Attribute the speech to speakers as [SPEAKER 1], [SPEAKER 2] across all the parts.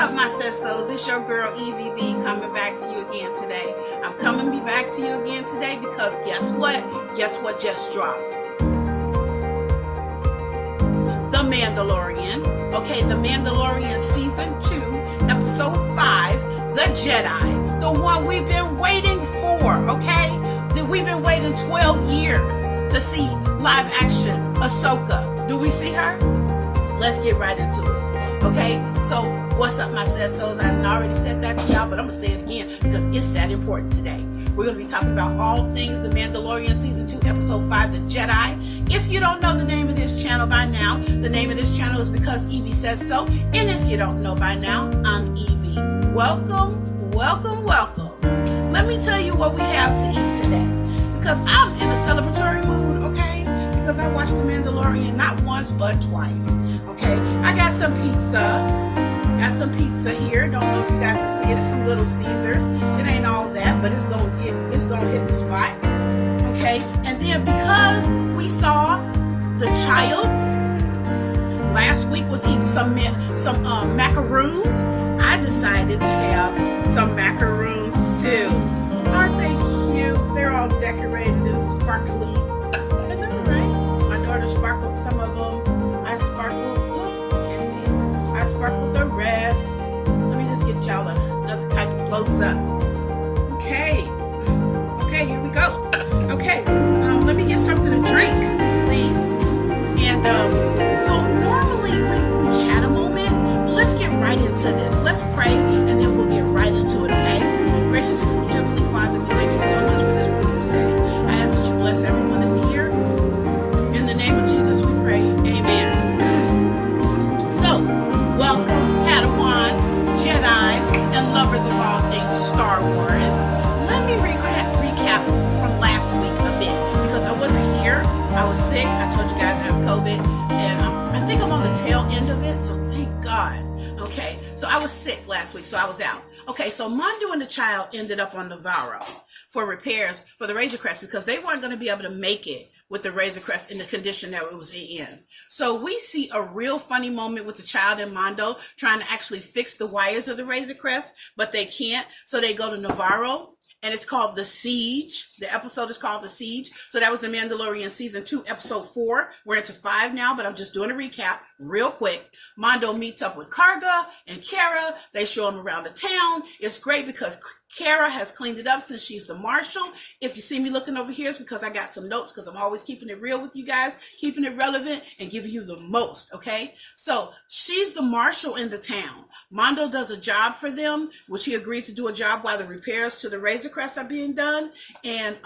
[SPEAKER 1] up, my sis-sos? It's your girl Evie B coming back to you again today. I'm coming back to you again today because guess what? Guess what just dropped? The Mandalorian. Okay, The Mandalorian Season 2, Episode 5, The Jedi. The one we've been waiting for, okay? That we've been waiting 12 years to see live action AHSOKA. Do we see her? Let's get right into it. Okay, so what's up, my sis-sos? I already said that to y'all, but I'm going to say it again because it's that important today. We're going to be talking about all things The Mandalorian Season 2, Episode 5, The Jedi. If you don't know the name of this channel by now, the name of this channel is Because Evie Said So. And if you don't know by now, I'm Evie. Welcome, welcome, welcome. Let me tell you what we have to eat today. Because I'm in a celebratory mood, okay? Because I watched The Mandalorian not once, but twice. Okay, I got some pizza. Got some pizza here. Don't know if you guys can see it. It's some Little Caesars. It ain't all that, but it's gonna hit the spot. Okay, and then because we saw the child last week was eating some macaroons, I decided to have some macaroons too. Aren't they cute? They're all decorated and sparkly. I know, right? My daughter sparkled some of them. I sparkled the rest. Let me just get y'all another type of close-up. Okay, here we go. Okay, let me get something to drink, please. And so normally we chat a moment, but let's get right into this. Let's pray, and then we'll get right into it, okay? Gracious Heavenly Father, we thank you so much for this food today. I ask that you bless everyone that's here. In the name of Jesus, we pray. Amen. So, welcome, Padawans, Jedis, and lovers of all things Star Wars. Let me recap from last week a bit, because I wasn't here. I was sick. I told you guys I have COVID, and I think I'm on the tail end of it, so thank God. Okay, so I was sick last week, so I was out. Okay, so Mondo and the child ended up on Navarro for repairs for the Razor Crest because they weren't going to be able to make it with the Razor Crest in the condition that it was in. So we see a real funny moment with the child and Mondo trying to actually fix the wires of the Razor Crest, but they can't. So they go to Navarro, and it's called The Siege. The episode is called The Siege. So that was The Mandalorian Season 2, Episode 4. We're into 5 now, but I'm just doing a recap real quick. Mondo meets up with Karga and Kara. They show him around the town. It's great because Kara has cleaned it up since she's the marshal. If you see me looking over here, it's because I got some notes because I'm always keeping it real with you guys, keeping it relevant and giving you the most, okay? So she's the marshal in the town. Mondo does a job for them, which he agrees to do a job while the repairs to the Razor Crest are being done. And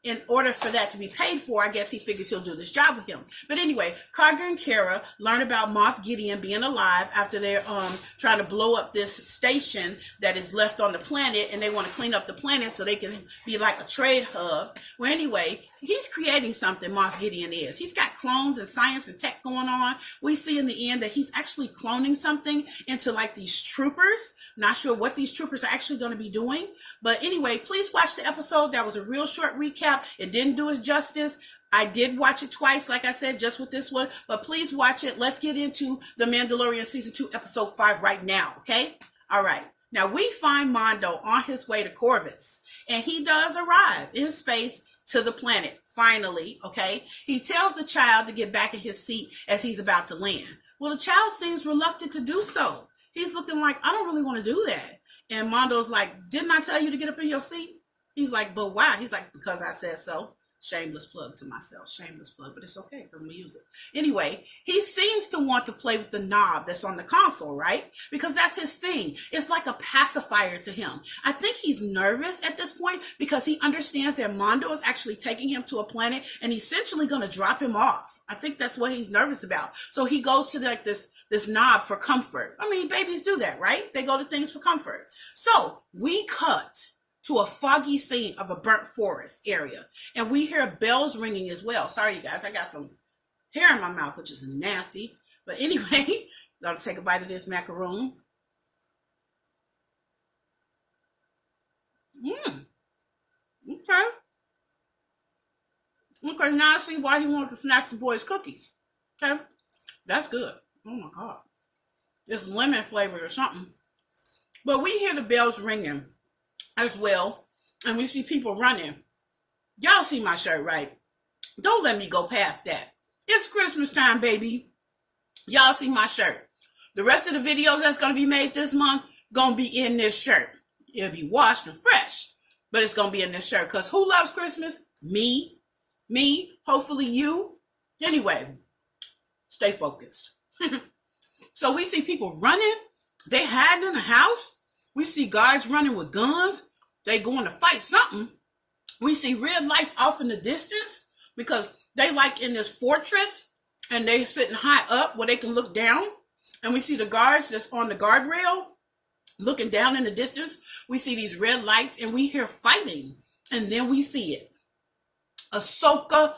[SPEAKER 1] in order for that to be paid for, I guess he figures he'll do this job with him. But anyway, Karga and Kara learn about Moff Gideon being alive after they're trying to blow up this station that is left on the planet, and they want to clean up the planet so they can be like a trade hub. Well, anyway, he's creating something, Moff Gideon is. He's got clones and science and tech going on. We see in the end that he's actually cloning something into like these troopers. Not sure what these troopers are actually going to be doing. But anyway, please watch the episode. That was a real short recap. It didn't do it justice. I did watch it twice, like I said, just with this one. But please watch it. Let's get into The Mandalorian Season 2, Episode 5 right now, okay? All right. Now, we find Mondo on his way to Corvus. And he does arrive in space to the planet, finally, okay? He tells the child to get back in his seat as he's about to land. Well, the child seems reluctant to do so. He's looking like, I don't really want to do that. And Mondo's like, didn't I tell you to get up in your seat? He's like, but why? He's like, because I said so. Shameless plug to myself. Shameless plug, but it's okay because I'm going to use it. Anyway, he seems to want to play with the knob that's on the console, right? Because that's his thing. It's like a pacifier to him. I think he's nervous at this point because he understands that Mondo is actually taking him to a planet and essentially going to drop him off. I think that's what he's nervous about. So he goes to like this knob for comfort. I mean, babies do that, right? They go to things for comfort. So we cut to a foggy scene of a burnt forest area. And we hear bells ringing as well. Sorry, you guys, I got some hair in my mouth, which is nasty. But anyway, gonna take a bite of this macaroon. Okay. Okay, now I see why he wanted to snatch the boys' cookies. Okay, that's good. Oh my God. It's lemon flavored or something. But we hear the bells ringing as well, and we see people running. Y'all see my shirt, right? Don't let me go past that. It's Christmas time, baby. Y'all see my shirt. The rest of the videos that's going to be made this month going to be in this shirt. It'll be washed and fresh, but it's going to be in this shirt, because who loves Christmas? Me, hopefully you. Anyway, stay focused. So we see people running. They hiding in the house. We see guards running with guns. They going to fight something. We see red lights off in the distance because they like in this fortress and they sitting high up where they can look down. And we see the guards that's on the guardrail looking down in the distance. We see these red lights and we hear fighting. And then we see it. AHSOKA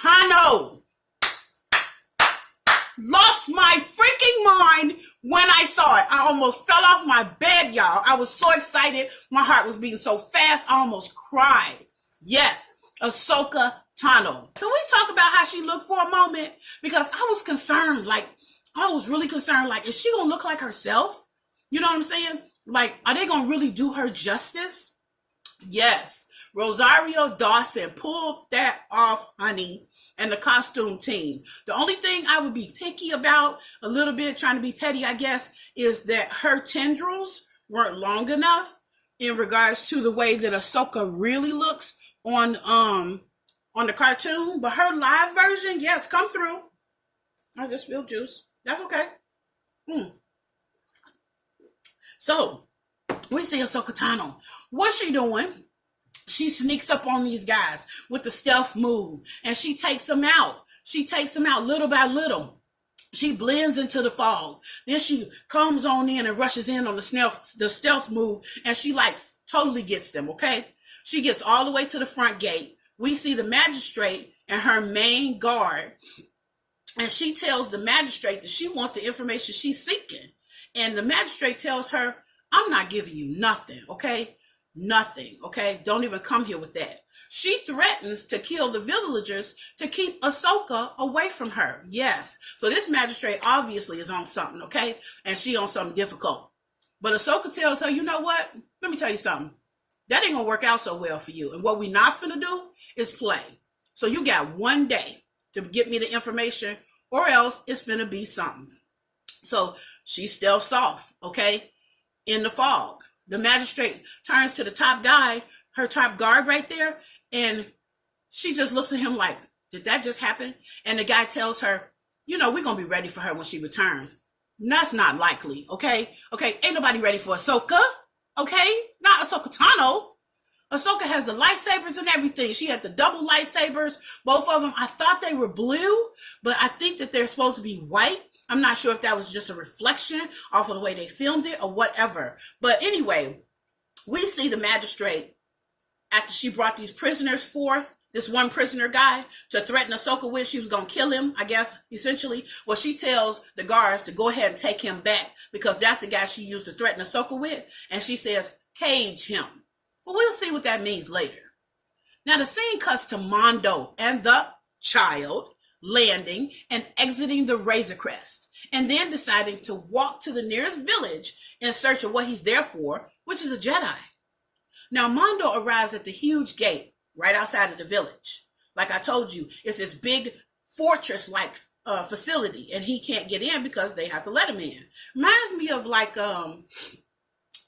[SPEAKER 1] TANO. Lost my freaking mind when I saw it. I almost fell off my bed, y'all. I was so excited. My heart was beating so fast, I almost cried. Yes, AHSOKA TANO. Can we talk about how she looked for a moment? Because I was concerned, I was really concerned, is she gonna look like herself? You know what I'm saying? Are they gonna really do her justice? Yes. Rosario Dawson pulled that off, honey, and the costume team. The only thing I would be picky about, a little bit, trying to be petty, I guess, is that her tendrils weren't long enough in regards to the way that Ahsoka really looks on the cartoon. But her live version, yes, come through. I just spilled juice. That's okay. So, we see AHSOKA TANO. What's she doing? She sneaks up on these guys with the stealth move, and she takes them out. She takes them out little by little. She blends into the fog. Then she comes on in and rushes in on the stealth move, and she totally gets them, okay? She gets all the way to the front gate. We see the magistrate and her main guard, and she tells the magistrate that she wants the information she's seeking. And the magistrate tells her, I'm not giving you nothing, okay? Nothing, okay? Don't even come here with that. She threatens to kill the villagers to keep Ahsoka away from her. Yes. So this magistrate obviously is on something, okay? And she on something difficult. But Ahsoka tells her, you know what? Let me tell you something. That ain't gonna work out so well for you. And what we not finna do is play. So you got one day to get me the information, or else it's finna be something. So she stealths off, okay? In the fog. The magistrate turns to the top guy, her top guard right there, and she just looks at him like, did that just happen? And the guy tells her, we're going to be ready for her when she returns. That's not likely, okay? Okay, ain't nobody ready for Ahsoka, okay? Not AHSOKA TANO. Ahsoka has the lightsabers and everything. She had the double lightsabers, both of them. I thought they were blue, but I think that they're supposed to be white. I'm not sure if that was just a reflection off of the way they filmed it or whatever. But anyway, we see the magistrate, after she brought these prisoners forth, this one prisoner guy, to threaten Ahsoka with, she was going to kill him, I guess, essentially. Well, she tells the guards to go ahead and take him back because that's the guy she used to threaten Ahsoka with. And she says, cage him. Well, we'll see what that means later. Now, the scene cuts to Mando and the child landing and exiting the Razor Crest, and then deciding to walk to the nearest village in search of what he's there for, which is a Jedi. Now, Mando arrives at the huge gate right outside of the village. Like I told you, it's this big fortress-like facility, and he can't get in because they have to let him in. Reminds me of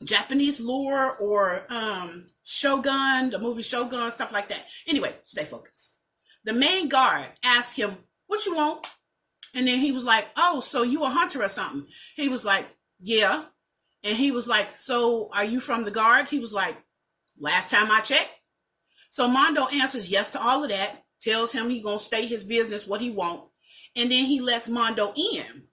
[SPEAKER 1] Japanese lore or Shogun, the movie Shogun, stuff like that. Anyway, stay focused. The main guard asked him, what you want? And then he was like, oh, so you a hunter or something? He was like, yeah. And he was like, so are you from the guard? He was like, last time I checked. So Mando answers yes to all of that, tells him he gonna state his business, what he want. And then he lets Mando in.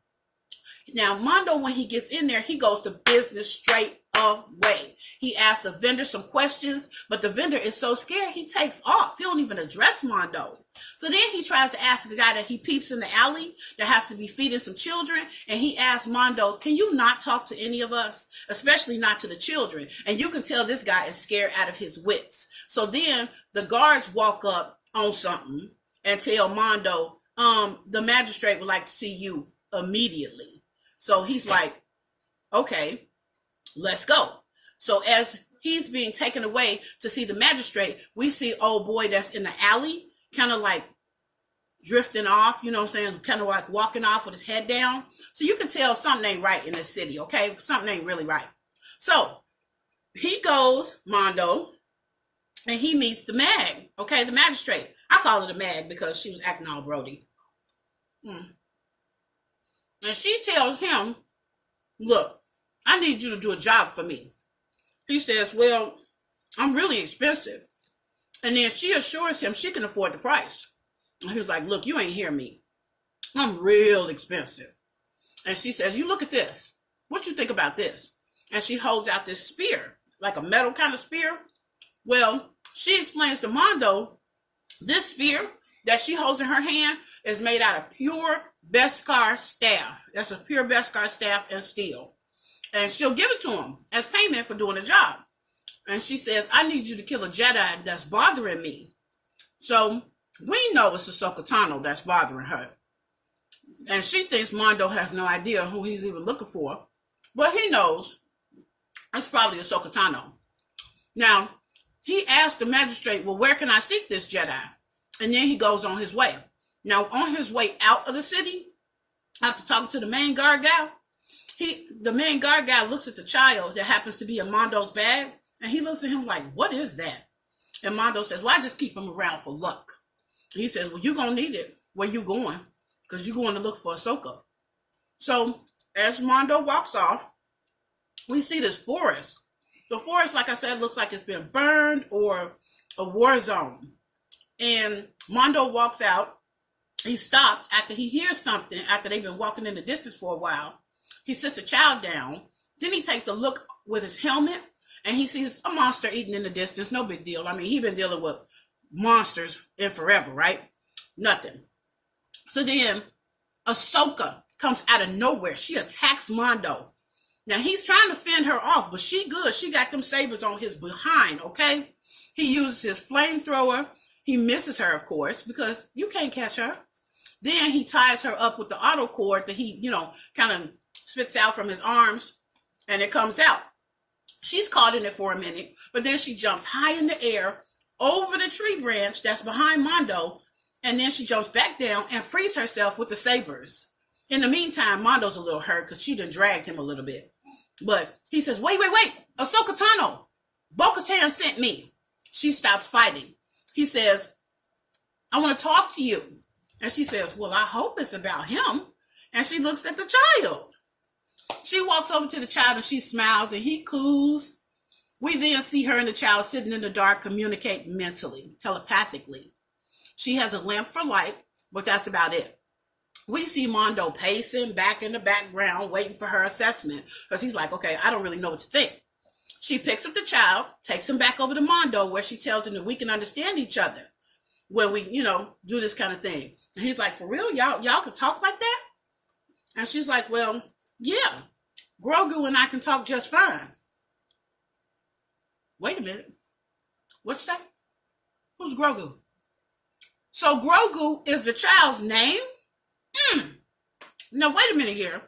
[SPEAKER 1] Now, Mando, when he gets in there, he goes to business straight away. He asks the vendor some questions, but the vendor is so scared, he takes off. He don't even address Mando. So then he tries to ask a guy that he peeps in the alley that has to be feeding some children, and he asks Mando, can you not talk to any of us, especially not to the children? And you can tell this guy is scared out of his wits. So then the guards walk up on something and tell Mando, the magistrate would like to see you immediately. So he's like, okay. let's go. So as he's being taken away to see the magistrate, we see old boy that's in the alley, kind of like drifting off, you know what I'm saying? Kind of like walking off with his head down. So you can tell something ain't right in this city, okay? Something ain't really right. So he goes, Mondo, and he meets the mag, okay? The magistrate. I call her the mag because she was acting all Brody. And she tells him, look, I need you to do a job for me. He says, well, I'm really expensive. And then she assures him she can afford the price. And he was like, look, you ain't hear me. I'm real expensive. And she says, you look at this. What you think about this? And she holds out this spear, like a metal kind of spear. Well, she explains to Mondo, this spear that she holds in her hand is made out of pure Beskar staff. That's a pure Beskar staff and steel. And she'll give it to him as payment for doing the job. And she says, I need you to kill a Jedi that's bothering me. So we know it's AHSOKA Tano that's bothering her. And she thinks Mondo has no idea who he's even looking for. But he knows it's probably AHSOKA Tano. Now, he asked the magistrate, well, where can I seek this Jedi? And then he goes on his way. Now, on his way out of the city, after talking to the main guard guy, the main guard guy looks at the child that happens to be in Mondo's bag, and he looks at him like, what is that? And Mondo says, well, I just keep him around for luck. He says, well, you're going to need it. Where you going? Because you're going to look for AHSOKA. So as Mondo walks off, we see this forest. The forest, like I said, looks like it's been burned or a war zone. And Mondo walks out. He stops after he hears something, after they've been walking in the distance for a while. He sits a child down. Then he takes a look with his helmet, and he sees a monster eating in the distance. No big deal. I mean, he's been dealing with monsters in forever, right? Nothing. So then AHSOKA comes out of nowhere. She attacks Mondo. Now, he's trying to fend her off, but she good. She got them sabers on his behind, okay? He uses his flamethrower. He misses her, of course, because you can't catch her. Then he ties her up with the auto cord that he, kind of spits out from his arms, and it comes out. She's caught in it for a minute, but then she jumps high in the air over the tree branch that's behind Mondo, and then she jumps back down and frees herself with the sabers. In the meantime, Mondo's a little hurt because she done dragged him a little bit. But he says, wait, AHSOKA Tano, Bo-Katan sent me. She stops fighting. He says, I want to talk to you. And she says, well, I hope it's about him. And she looks at the child. She walks over to the child and she smiles and he coos. We then see her and the child sitting in the dark, communicating mentally, telepathically. She has a lamp for light, but that's about it. We see Mondo pacing back in the background, waiting for her assessment, because he's like, okay, I don't really know what to think. She picks up the child, takes him back over to Mondo, where she tells him that we can understand each other when we, do this kind of thing. And he's like, for real? Y'all can talk like that? And she's like, well, yeah, Grogu and I can talk just fine. Wait a minute. What'd you say? Who's Grogu? So Grogu is the child's name? Now, wait a minute here.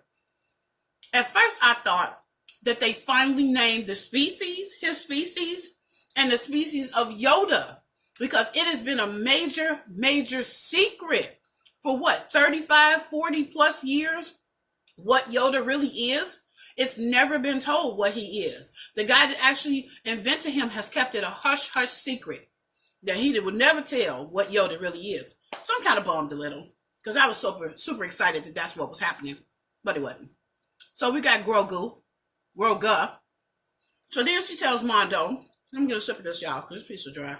[SPEAKER 1] At first, I thought that they finally named the species, his species, and the species of Yoda, because it has been a major, major secret for 35, 40 plus years, what Yoda really is. It's never been told what he is. The guy that actually invented him has kept it a hush-hush secret that he would never tell what Yoda really is. So I'm kind of bummed a little because I was super, super excited that that's what was happening, but it wasn't. So we got Grogu. So then she tells Mondo, let me get a sip of this, y'all, because this piece is dry.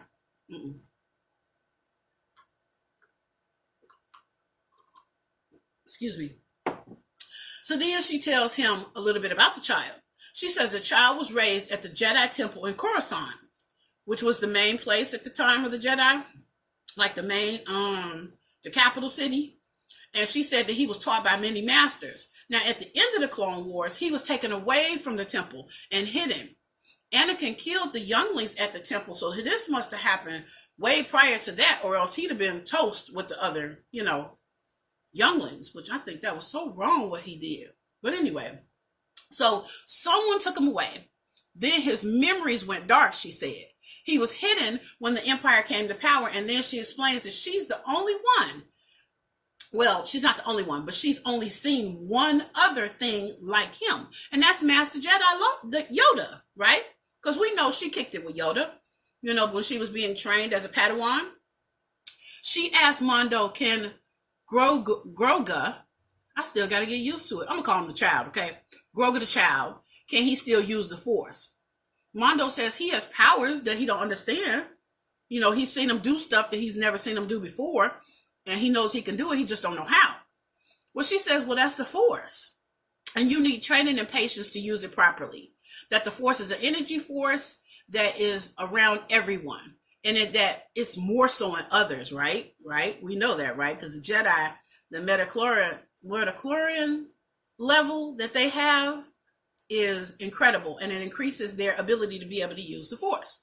[SPEAKER 1] Excuse me. So then she tells him a little bit about the child. She says the child was raised at the Jedi Temple in Coruscant, which was the main place at the time of the Jedi, like the main, the capital city. And she said that he was taught by many masters. Now, at the end of the Clone Wars, he was taken away from the temple and hidden. Anakin killed the younglings at the temple, so this must have happened way prior to that, or else he'd have been toast with the other, younglings, which I think that was so wrong what he did. But anyway, So someone took him away. Then his memories went dark, she said. He was hidden when the Empire came to power, and then she explains that she's the only one. Well, she's not the only one, but she's only seen one other thing like him, and that's Master Jedi Yoda, right? Because we know she kicked it with Yoda, when she was being trained as a Padawan. She asked Mondo, can Grogu, I still got to get used to it. I'm going to call him the child, okay? Grogu the child, can he still use the Force? Mondo says he has powers that he don't understand. He's seen him do stuff that he's never seen him do before, and he knows he can do it. He just don't know how. Well, she says, well, that's the Force, and you need training and patience to use it properly. That the Force is an energy force that is around everyone, and that it's more so in others, right? We know that, right? Because the Jedi, the midichlorian level that they have is incredible, and it increases their ability to be able to use the Force.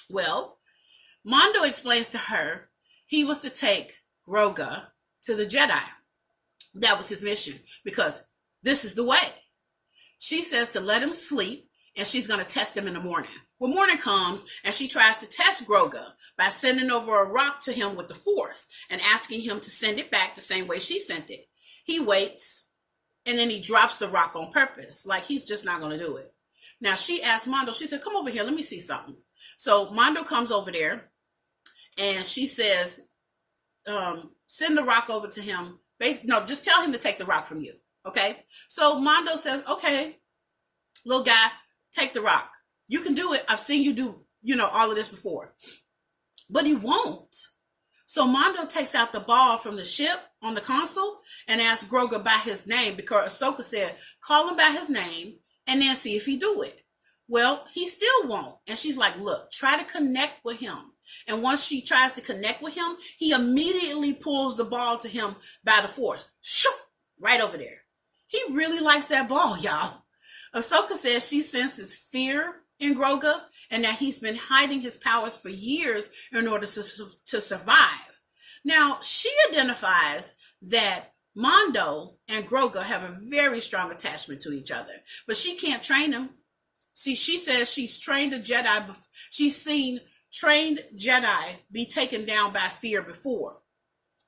[SPEAKER 1] Well, Mondo explains to her he was to take Grogu to the Jedi. That was his mission, because this is the way. She says to let him sleep, and she's going to test him in the morning. Well, morning comes, and she tries to test Grogu by sending over a rock to him with the Force and asking him to send it back the same way she sent it. He waits, and then he drops the rock on purpose, like he's just not going to do it. Now, she asked Mondo, she said, come over here, let me see something. So Mondo comes over there, and she says, send the rock over to him. No, just tell him to take the rock from you, okay? So Mondo says, okay, little guy, take the rock. You can do it. I've seen you do, all of this before. But he won't. So Mondo takes out the ball from the ship on the console and asks Grogu by his name, because Ahsoka said, call him by his name and then see if he do it. Well, he still won't. And she's like, look, try to connect with him. And once she tries to connect with him, he immediately pulls the ball to him by the Force. Shoo! Right over there. He really likes that ball, y'all. Ahsoka says she senses fear in Grogu, and that he's been hiding his powers for years in order to survive. Now, she identifies that Mondo and Grogu have a very strong attachment to each other, but she can't train him. See, she says she's trained a Jedi. She's seen trained Jedi be taken down by fear before.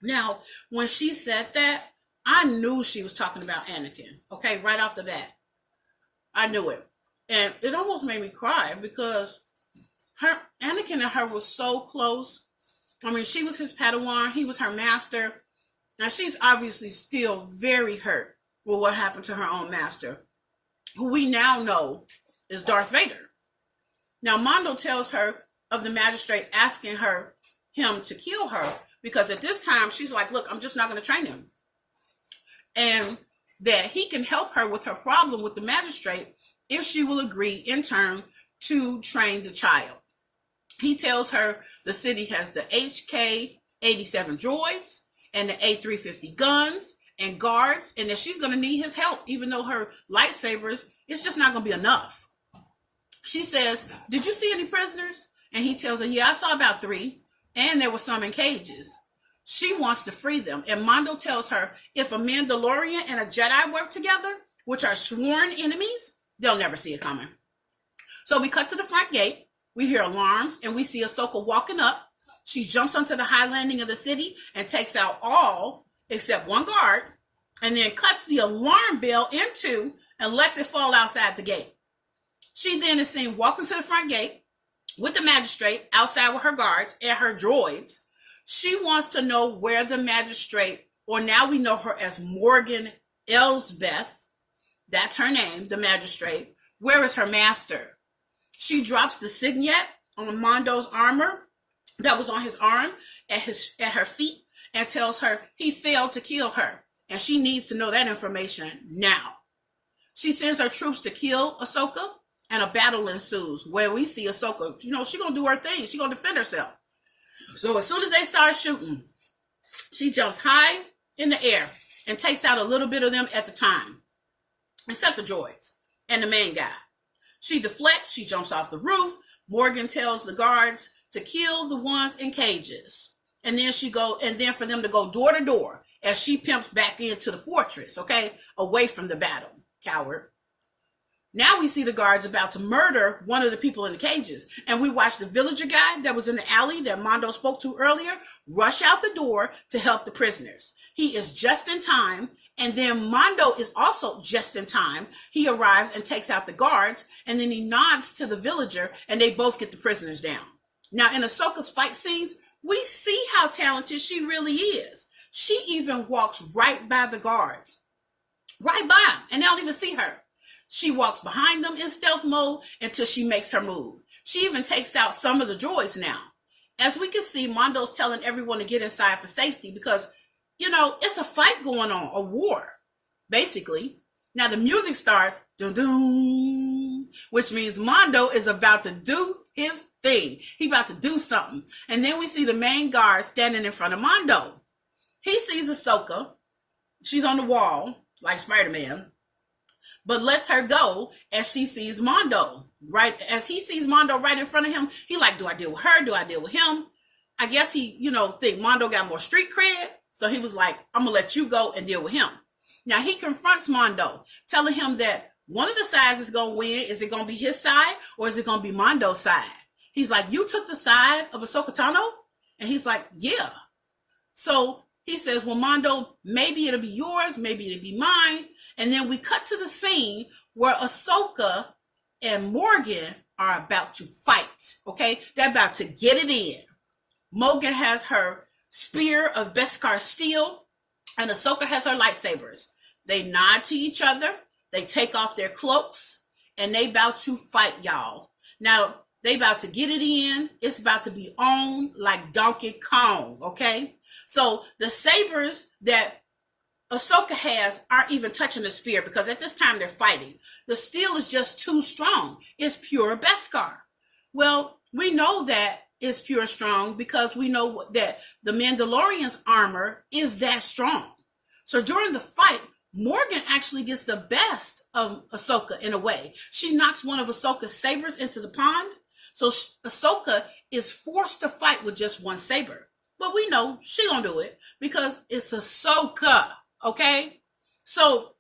[SPEAKER 1] Now, when she said that, I knew she was talking about Anakin. Okay, right off the bat. I knew it. And it almost made me cry, because Anakin and her was so close. I mean, she was his Padawan. He was her master. Now, she's obviously still very hurt with what happened to her own master, who we now know is Darth Vader. Now, Mondo tells her of the magistrate asking him to kill her, because at this time, she's like, look, I'm just not going to train him. And that he can help her with her problem with the magistrate if she will agree in turn to train the child. He tells her the city has the HK-87 droids and the A350 guns and guards, and that she's going to need his help, even though her lightsabers, it's just not going to be enough. She says, did you see any prisoners? And he tells her, yeah, I saw about 3, and there were some in cages. She wants to free them. And Mondo tells her, if a Mandalorian and a Jedi work together, which are sworn enemies, they'll never see it coming. So we cut to the front gate. We hear alarms, and we see Ahsoka walking up. She jumps onto the high landing of the city and takes out all except one guard, and then cuts the alarm bell in two and lets it fall outside the gate. She then is seen walking to the front gate with the magistrate outside with her guards and her droids. She wants to know where the magistrate, or now we know her as Morgan Elsbeth, that's her name, the magistrate, where is her master? She drops the signet on Mondo's armor that was on his arm at her feet, and tells her he failed to kill her, and she needs to know that information now. She sends her troops to kill Ahsoka, and a battle ensues where we see Ahsoka, she's going to do her thing. She's going to defend herself. So as soon as they start shooting, she jumps high in the air and takes out a little bit of them at the time, except the droids and the main guy. She deflects, she jumps off the roof. Morgan tells the guards to kill the ones in cages. And then for them to go door to door as she pimps back into the fortress, okay, away from the battle, coward. Now we see the guards about to murder one of the people in the cages. And we watch the villager guy that was in the alley that Mondo spoke to earlier rush out the door to help the prisoners. He is just in time. And then Mondo is also just in time. He arrives and takes out the guards. And then he nods to the villager and they both get the prisoners down. Now in Ahsoka's fight scenes, we see how talented she really is. She even walks right by the guards. Right by them. And they don't even see her. She walks behind them in stealth mode until she makes her move. She even takes out some of the droids now. As we can see, Mondo's telling everyone to get inside for safety because, you know, it's a fight going on, a war, basically. Now the music starts, dun dun, which means Mondo is about to do his thing. He about to do something. And then we see the main guard standing in front of Mondo. He sees Ahsoka. She's on the wall, like Spider-Man. But lets her go as she sees Mondo. Right as he sees Mondo right in front of him, he like, do I deal with her? Do I deal with him? I guess he, you know, think Mondo got more street cred. So he was like, I'm gonna let you go and deal with him. Now he confronts Mondo, telling him that one of the sides is gonna win. Is it gonna be his side or is it gonna be Mondo's side? He's like, you took the side of AHSOKA TANO? And he's like, yeah. So he says, well, Mondo, maybe it'll be yours, maybe it'll be mine. And then we cut to the scene where Ahsoka and Morgan are about to fight, okay? They're about to get it in. Morgan has her spear of Beskar steel, and Ahsoka has her lightsabers. They nod to each other. They take off their cloaks, and they about to fight, y'all. Now, they about to get it in. It's about to be on like Donkey Kong, okay? So the sabers that Ahsoka has aren't even touching the spear because at this time they're fighting. The steel is just too strong. It's pure Beskar. Well, we know that it's pure strong because we know that the Mandalorian's armor is that strong. So during the fight, Morgan actually gets the best of Ahsoka in a way. She knocks one of Ahsoka's sabers into the pond. So Ahsoka is forced to fight with just one saber. But we know she gonna do it because it's Ahsoka. Okay, so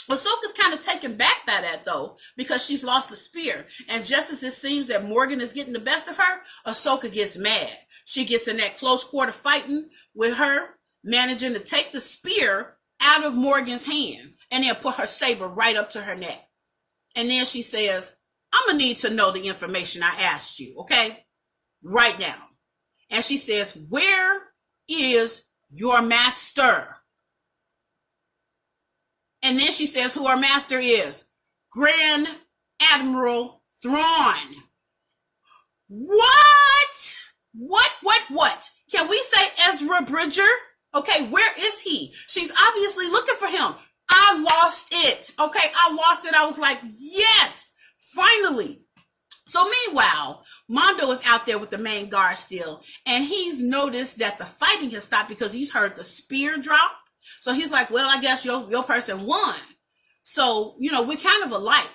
[SPEAKER 1] Ahsoka's kind of taken back by that though, because she's lost the spear. And just as it seems that Morgan is getting the best of her, Ahsoka gets mad. She gets in that close quarter fighting with her, managing to take the spear out of Morgan's hand and then put her saber right up to her neck. And then she says, I'm gonna need to know the information I asked you, okay? Right now. And she says, where is your master? And then she says who our master is. Grand Admiral Thrawn. What? What? Can we say Ezra Bridger? Okay, where is he? She's obviously looking for him. I lost it. Okay, I lost it. I was like, yes, finally. So meanwhile, Mondo is out there with the main guard still. And he's noticed that the fighting has stopped because he's heard the spear drop. So he's like, well, I guess your person won. So, you know, we're kind of alike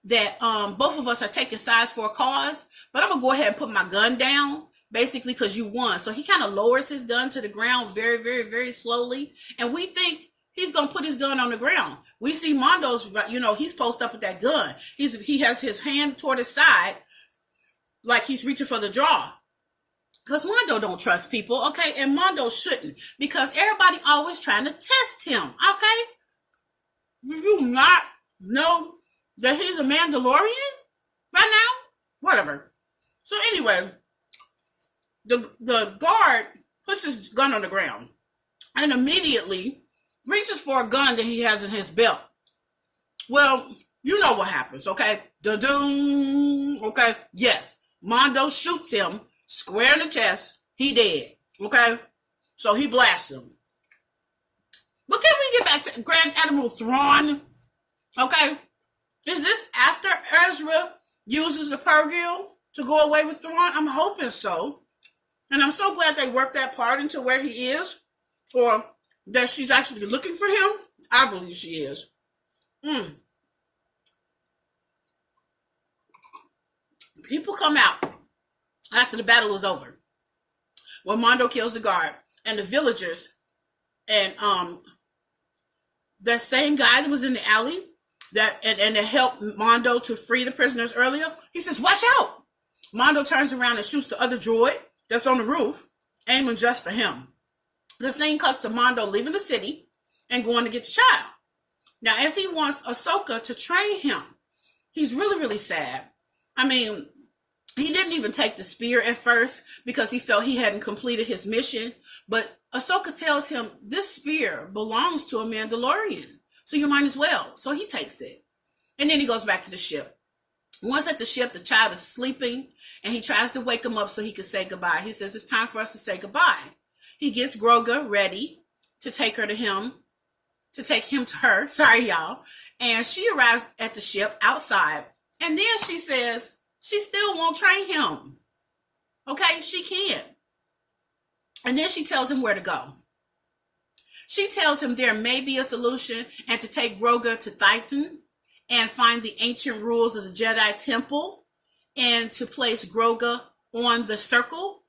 [SPEAKER 1] that both of us are taking sides for a cause, but I'm going to go ahead and put my gun down, basically, because you won. So he kind of lowers his gun to the ground very, very, very slowly. And we think he's going to put his gun on the ground. We see Mondo's, you know, he's posted up with that gun. He has his hand toward his side like he's reaching for the draw. Because Mondo don't trust people, okay? And Mondo shouldn't, because everybody always trying to test him, okay? Do you not know that he's a Mandalorian right now? Whatever. So anyway, the guard puts his gun on the ground and immediately reaches for a gun that he has in his belt. Well, you know what happens, okay? Da-doom, okay? Yes, Mondo shoots him square in the chest. He dead. Okay? So he blasts him. But can we get back to Grand Admiral Thrawn? Okay? Is this after Ezra uses the Purgil to go away with Thrawn? I'm hoping so. And I'm so glad they worked that part into where he is. Or that she's actually looking for him. I believe she is. People come out after the battle is over, when Mondo kills the guard and the villagers and that same guy that was in the alley that and to help Mondo to free the prisoners earlier. He says, watch out. Mondo turns around and shoots the other droid that's on the roof, aiming just for him. The scene cuts to Mondo leaving the city and going to get the child. Now, as he wants Ahsoka to train him, he's really, really sad. I mean, he didn't even take the spear at first because he felt he hadn't completed his mission. But Ahsoka tells him this spear belongs to a Mandalorian, so you might as well. So he takes it. And then he goes back to the ship. Once at the ship, the child is sleeping, and he tries to wake him up so he can say goodbye. He says, it's time for us to say goodbye. He gets GROGU ready to take him to her. Sorry, y'all. And she arrives at the ship outside. And then she says she still won't train him. Okay, she can't. And then she tells him where to go. She tells him there may be a solution and to take GROGU to Titan and find the ancient rules of the Jedi Temple and to place GROGU on the circle.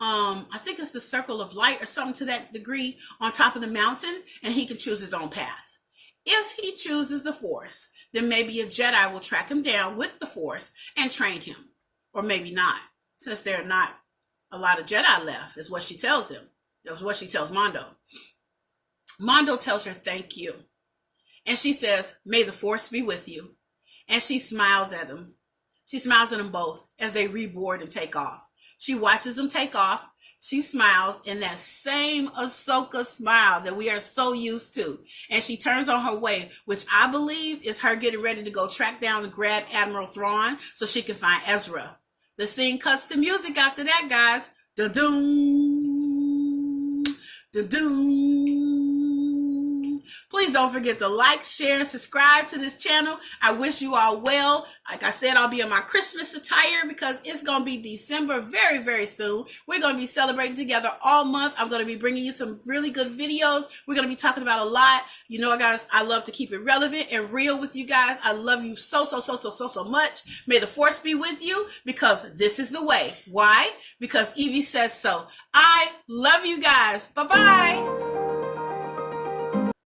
[SPEAKER 1] I think it's the circle of light or something to that degree on top of the mountain, and he can choose his own path. If he chooses the Force, then maybe a Jedi will track him down with the Force and train him. Or maybe not, since there are not a lot of Jedi left, is what she tells him. That was what she tells Mondo. Mondo tells her, thank you. And she says, may the Force be with you. And she smiles at him. She smiles at them both as they reboard and take off. She watches them take off. She smiles in that same Ahsoka smile that we are so used to. And she turns on her way, which I believe is her getting ready to go track down the Grand Admiral Thrawn so she can find Ezra. The scene cuts to music after that, guys. Da-doom. Da-doom. Please don't forget to like, share, and subscribe to this channel. I wish you all well. Like I said, I'll be in my Christmas attire because it's going to be December very, very soon. We're going to be celebrating together all month. I'm going to be bringing you some really good videos. We're going to be talking about a lot. You know, guys, I love to keep it relevant and real with you guys. I love you so much. May the Force be with you because this is the way. Why? Because Evie said so. I love you guys. Bye-bye.